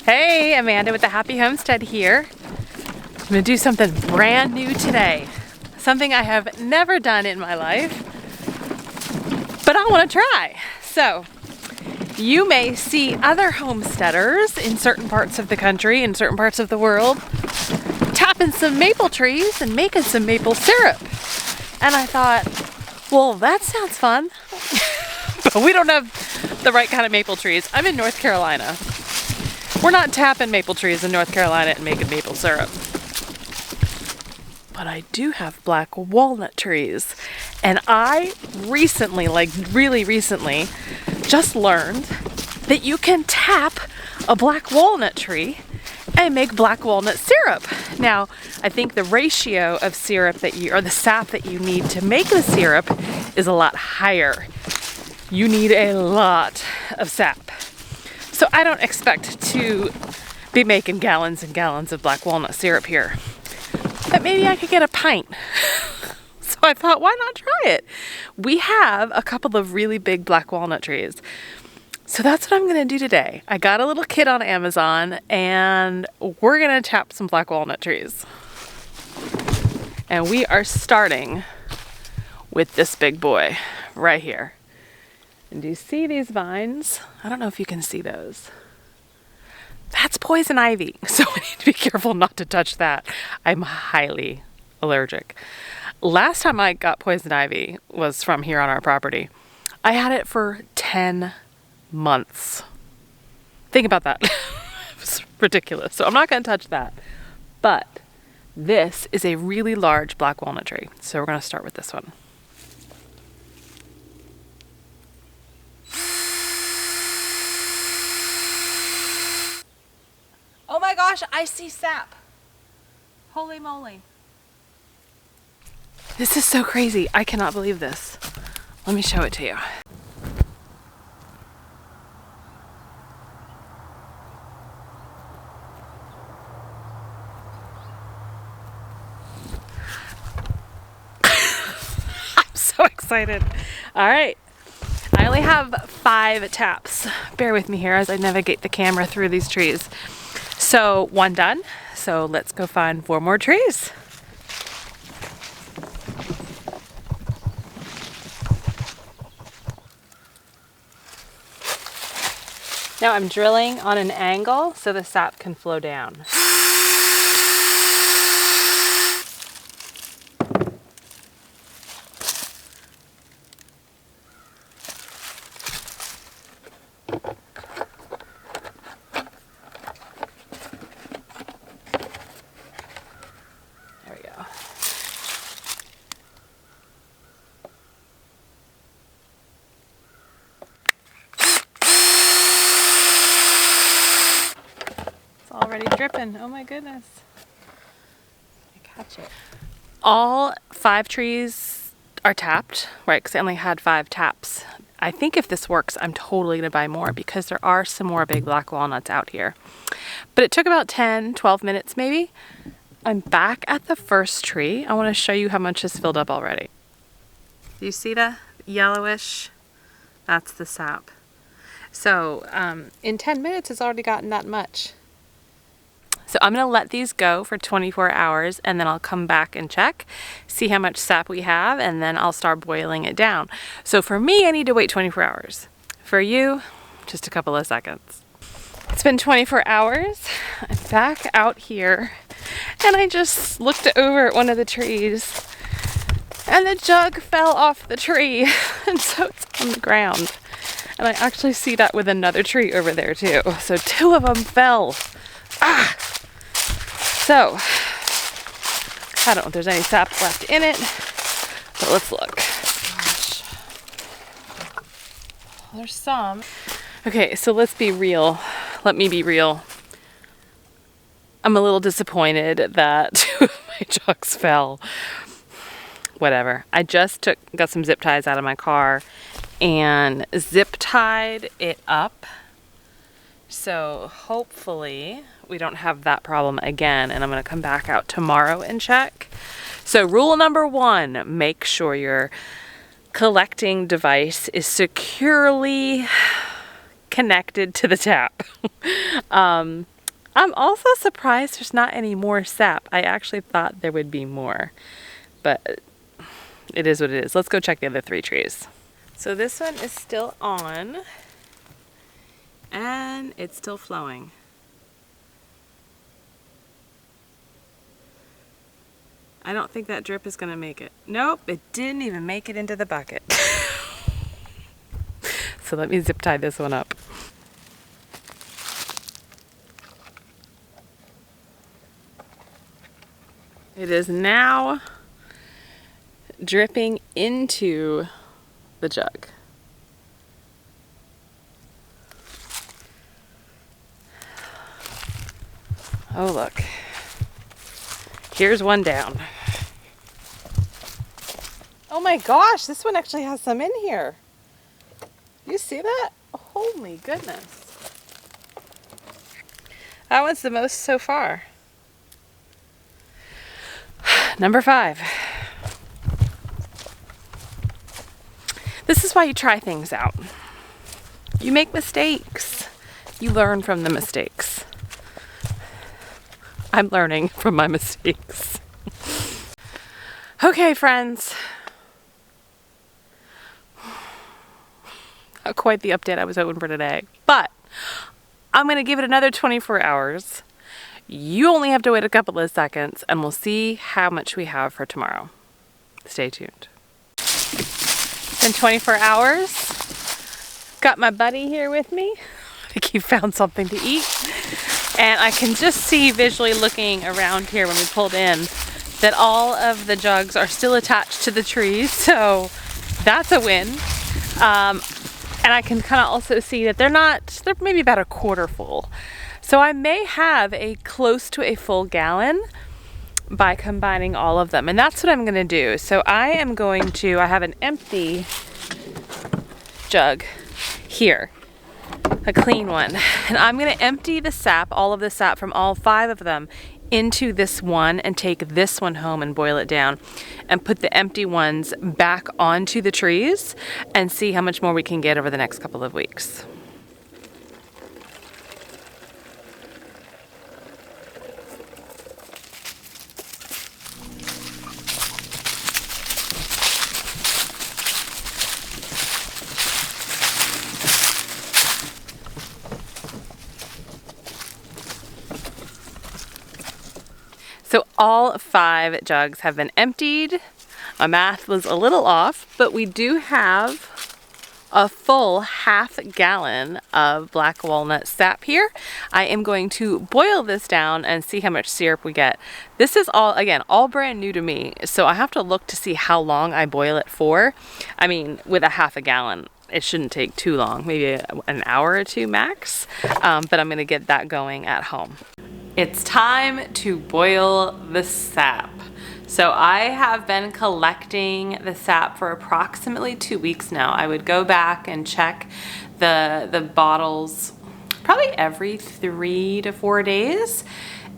Hey, Amanda with the Happy Homestead here. I'm gonna do something brand new today. Something I have never done in my life, but I wanna try. So, you may see other homesteaders in certain parts of the country, in certain parts of the world, tapping some maple trees and making some maple syrup. And I thought, well, that sounds fun. But we don't have the right kind of maple trees. I'm in North Carolina. We're not tapping maple trees in North Carolina and making maple syrup. But I do have black walnut trees. And I recently, like really recently, just learned that you can tap a black walnut tree and make black walnut syrup. Now, I think the ratio of syrup or the sap that you need to make the syrup is a lot higher. You need a lot of sap. So I don't expect to be making gallons and gallons of black walnut syrup here. But maybe I could get a pint. So I thought, why not try it? We have a couple of really big black walnut trees. So that's what I'm gonna do today. I got a little kit on Amazon and we're gonna tap some black walnut trees. And we are starting with this big boy right here. And do you see these vines? I don't know if you can see those. That's poison ivy, so we need to be careful not to touch that. I'm highly allergic. Last time I got poison ivy was from here on our property. I had it for 10 months. Think about that. It was ridiculous. So I'm not going to touch that. But this is a really large black walnut tree. So we're going to start with this one. Oh my gosh, I see sap. Holy moly. This is so crazy. I cannot believe this. Let me show it to you. I'm so excited. All right. I only have 5 taps. Bear with me here as I navigate the camera through these trees. So 1 done. So let's go find 4 more trees. Now I'm drilling on an angle so the sap can flow down. There we go. It's already dripping. Oh my goodness. I catch it. All 5 trees are tapped, right? Because I only had 5 taps. I think if this works, I'm totally gonna buy more because there are some more big black walnuts out here. But it took about 10, 12 minutes maybe. I'm back at the first tree. I want to show you how much is filled up already. Do you see the yellowish? That's the sap. So in 10 minutes, it's already gotten that much. So I'm going to let these go for 24 hours and then I'll come back and check, see how much sap we have, and then I'll start boiling it down. So for me, I need to wait 24 hours. For you, just a couple of seconds. It's been 24 hours. I'm back out here and I just looked over at one of the trees and the jug fell off the tree and so it's on the ground. And I actually see that with another tree over there too. So 2 of them fell. Ah! So, I don't know if there's any sap left in it, but let's look. Gosh. There's some. Okay, so let's be real. Let me be real. I'm a little disappointed that 2 of my jugs fell. Whatever. I just got some zip ties out of my car and zip tied it up. So hopefully we don't have that problem again, and I'm going to come back out tomorrow and check. So rule number 1, make sure your collecting device is securely connected to the tap. I'm also surprised there's not any more sap. I actually thought there would be more, but it is what it is. Let's go check the other 3 trees. So this one is still on and it's still flowing. I don't think that drip is gonna make it. Nope, it didn't even make it into the bucket. So let me zip tie this one up. It is now dripping into the jug. Oh, look. Here's one down. Oh my gosh, this one actually has some in here. You see that? Holy goodness. That one's the most so far. Number 5. This is why you try things out. You make mistakes. You learn from the mistakes. I'm learning from my mistakes. Okay, friends. Not quite the update I was hoping for today, but I'm going to give it another 24 hours. You only have to wait a couple of seconds and we'll see how much we have for tomorrow. Stay tuned. It's been 24 hours. Got my buddy here with me. I think he found something to eat. And I can just see visually looking around here when we pulled in that all of the jugs are still attached to the trees. So that's a win. And I can kind of also see that they're maybe about a quarter full. So I may have a close to a full gallon by combining all of them. And that's what I'm gonna do. So I have an empty jug here, a clean one. And I'm gonna empty the sap, all of the sap from all 5 of them into this one and take this one home and boil it down and put the empty ones back onto the trees and see how much more we can get over the next couple of weeks. So all 5 jugs have been emptied. My math was a little off, but we do have a full half gallon of black walnut sap here. I am going to boil this down and see how much syrup we get. This is all, again, all brand new to me, so I have to look to see how long I boil it for. I mean, with a half a gallon, it shouldn't take too long, maybe an hour or 2 max, but I'm gonna get that going at home. It's time to boil the sap. So I have been collecting the sap for approximately 2 weeks now. I would go back and check the bottles probably every 3 to 4 days.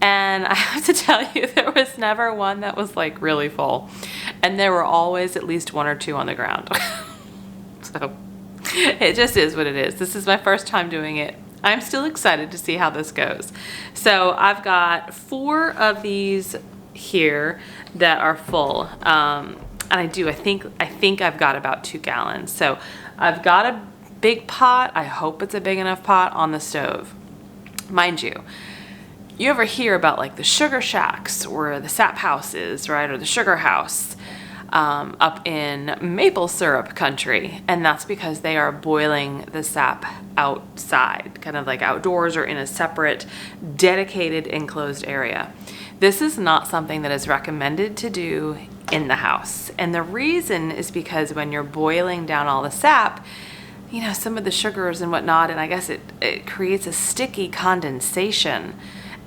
And I have to tell you, there was never one that was like really full. And there were always at least 1 or 2 on the ground. So it just is what it is. This is my first time doing it. I'm still excited to see how this goes. So I've got 4 of these here that are full. And I think I've got about 2 gallons. So I've got a big pot. I hope it's a big enough pot on the stove. Mind you, you ever hear about like the sugar shacks or the sap houses, right? Or the sugar house. Up in maple syrup country, and that's because they are boiling the sap outside, kind of like outdoors or in a separate dedicated enclosed area. This is not something that is recommended to do in the house, and the reason is because when you're boiling down all the sap, you know, some of the sugars and whatnot, and I guess it creates a sticky condensation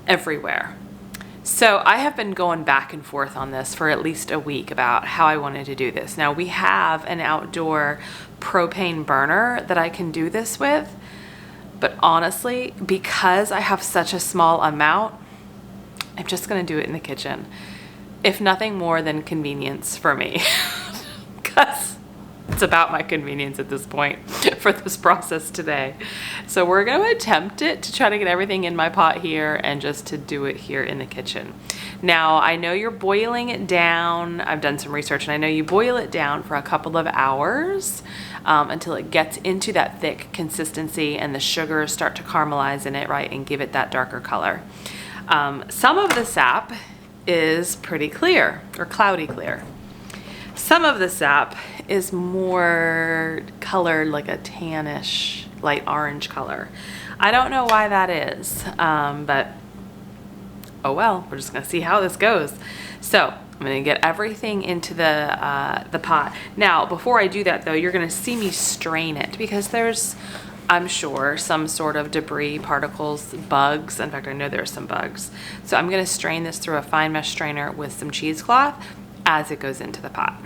everywhere. So I have been going back and forth on this for at least a week about how I wanted to do this. Now we have an outdoor propane burner that I can do this with, but honestly, because I have such a small amount, I'm just gonna do it in the kitchen. If nothing more than convenience for me, because it's about my convenience at this point for this process today. So we're going to attempt it to try to get everything in my pot here and just to do it here in the kitchen. Now, I know you're boiling it down. I've done some research and I know you boil it down for a couple of hours until it gets into that thick consistency and the sugars start to caramelize in it, right, and give it that darker color. Some of the sap is pretty clear or cloudy clear. Some of the sap is more colored like a tannish, light orange color. I don't know why that is, but oh well, we're just gonna see how this goes. So I'm gonna get everything into the pot. Now, before I do that though, you're gonna see me strain it because there's, I'm sure, some sort of debris, particles, bugs. In fact, I know there's some bugs. So I'm gonna strain this through a fine mesh strainer with some cheesecloth as it goes into the pot.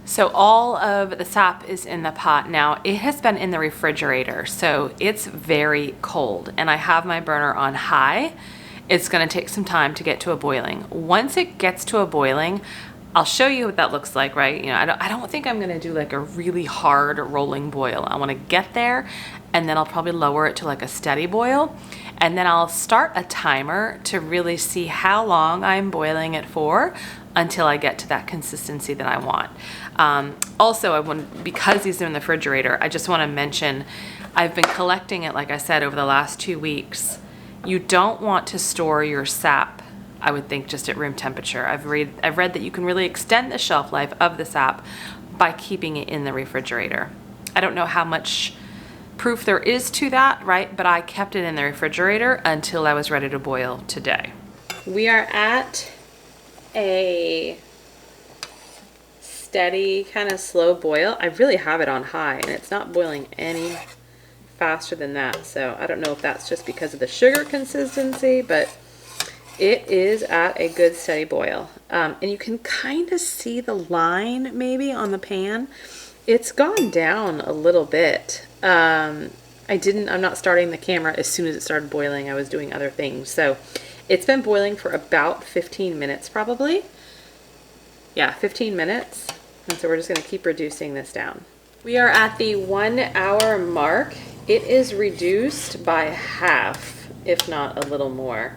So all of the sap is in the pot now. It has been in the refrigerator, so it's very cold, and I have my burner on high. It's gonna take some time to get to a boiling. Once it gets to a boiling, I'll show you what that looks like, right? You know, I don't think I'm gonna do like a really hard rolling boil. I wanna get there, and then I'll probably lower it to like a steady boil, and then I'll start a timer to really see how long I'm boiling it for until I get to that consistency that I want. Also, because these are in the refrigerator, I just want to mention, I've been collecting it, like I said, over the last 2 weeks. You don't want to store your sap, I would think, just at room temperature. I've read that you can really extend the shelf life of the sap by keeping it in the refrigerator. I don't know how much proof there is to that, right? But I kept it in the refrigerator until I was ready to boil today. We are at a steady kind of slow boil. I really have it on high and it's not boiling any faster than that. So I don't know if that's just because of the sugar consistency, but it is at a good steady boil. And you can kind of see the line maybe on the pan. It's gone down a little bit. I'm not starting the camera as soon as it started boiling. I was doing other things. So it's been boiling for about 15 minutes probably. Yeah, 15 minutes. And so we're just gonna keep reducing this down. We are at the 1 hour mark. It is reduced by half, if not a little more.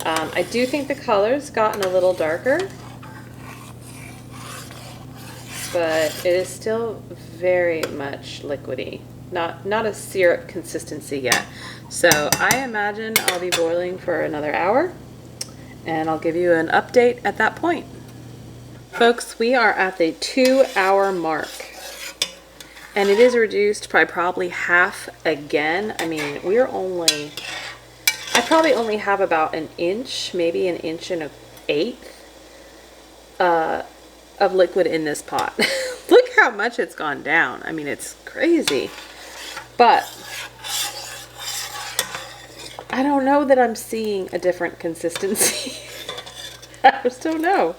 I do think the color's gotten a little darker, but it is still very much liquidy. Not a syrup consistency yet. So I imagine I'll be boiling for another hour and I'll give you an update at that point. Folks, we are at the 2 hour mark and it is reduced by probably half again. I mean, I probably only have about an inch, maybe an inch and an eighth of liquid in this pot. Look how much it's gone down. I mean, it's crazy. But I don't know that I'm seeing a different consistency. I just don't know.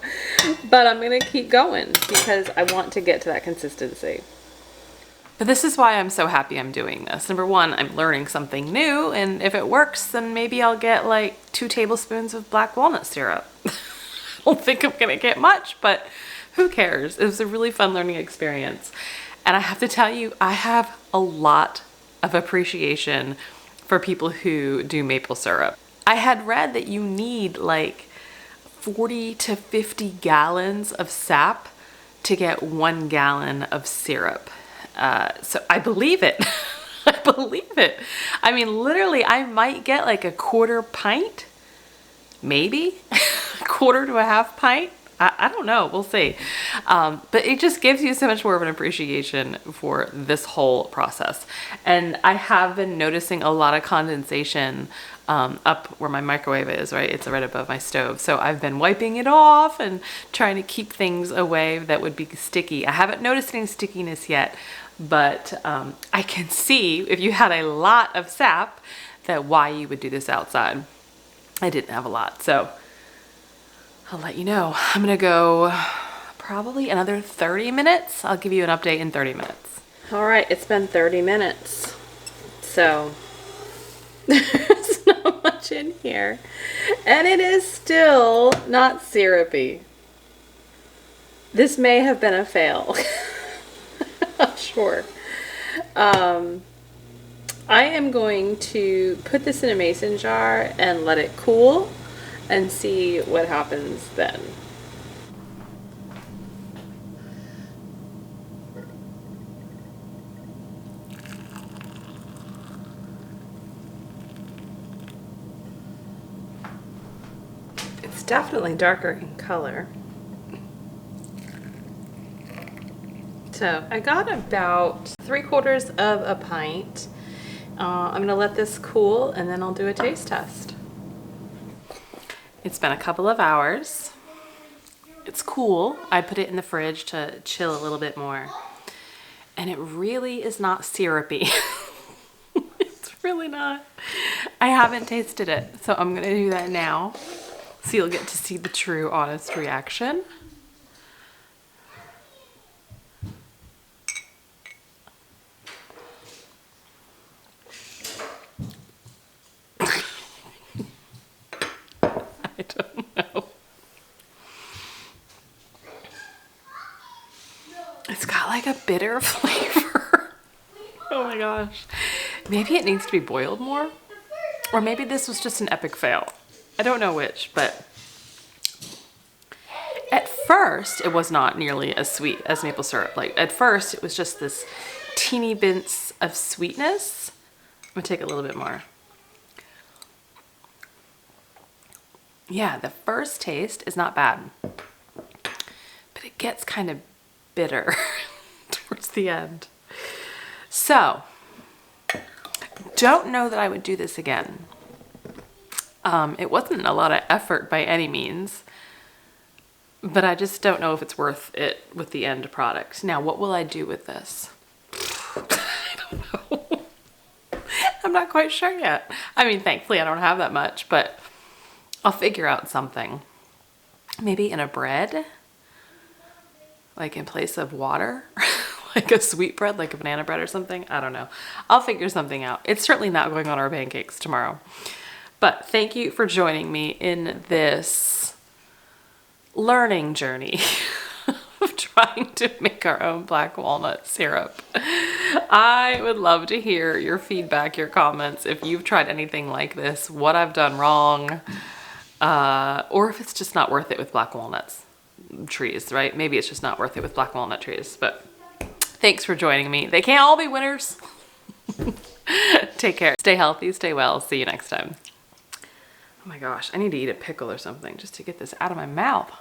But I'm going to keep going because I want to get to that consistency. But this is why I'm so happy I'm doing this. Number one, I'm learning something new, and if it works, then maybe I'll get like 2 tablespoons of black walnut syrup. I don't think I'm going to get much, but who cares? It was a really fun learning experience. And I have to tell you, I have a lot of appreciation for people who do maple syrup. I had read that you need like 40 to 50 gallons of sap to get 1 gallon of syrup. So I believe it. I believe it. I mean, literally, I might get like a 1/4 pint, maybe a 1/4 to a 1/2 pint. I don't know. We'll see. But it just gives you so much more of an appreciation for this whole process. And I have been noticing a lot of condensation up where my microwave is, right? It's right above my stove. So I've been wiping it off and trying to keep things away that would be sticky. I haven't noticed any stickiness yet, but I can see if you had a lot of sap that why you would do this outside. I didn't have a lot, so I'll let you know. I'm gonna go probably another 30 minutes. I'll give you an update in 30 minutes. All right, it's been 30 minutes. So there's not much in here. And it is still not syrupy. This may have been a fail. Not sure. I am going to put this in a mason jar and let it cool and see what happens then. It's definitely darker in color. So I got about 3/4 of a pint. I'm gonna let this cool and then I'll do a taste test. It's been a couple of hours. It's cool. I put it in the fridge to chill a little bit more. And it really is not syrupy. It's really not. I haven't tasted it, so I'm gonna do that now. So you'll get to see the true, honest reaction. I don't know. It's got like a bitter flavor. Oh my gosh. Maybe it needs to be boiled more. Or maybe this was just an epic fail. I don't know which, but at first it was not nearly as sweet as maple syrup. Like at first it was just this teeny bits of sweetness. I'm gonna take a little bit more. Yeah, the first taste is not bad, but it gets kind of bitter towards the end. So, don't know that I would do this again. It wasn't a lot of effort by any means, but I just don't know if it's worth it with the end product. Now, what will I do with this? I don't know. I'm not quite sure yet. I mean, thankfully I don't have that much, but I'll figure out something. Maybe in a bread, like in place of water, like a sweet bread, like a banana bread or something. I don't know. I'll figure something out. It's certainly not going on our pancakes tomorrow. But thank you for joining me in this learning journey of trying to make our own black walnut syrup. I would love to hear your feedback, your comments, if you've tried anything like this, what I've done wrong, or if it's just not worth it with black walnuts trees, right? Maybe it's just not worth it with black walnut trees, but thanks for joining me. They can't all be winners. Take care. Stay healthy, stay well. See you next time. Oh my gosh, I need to eat a pickle or something just to get this out of my mouth.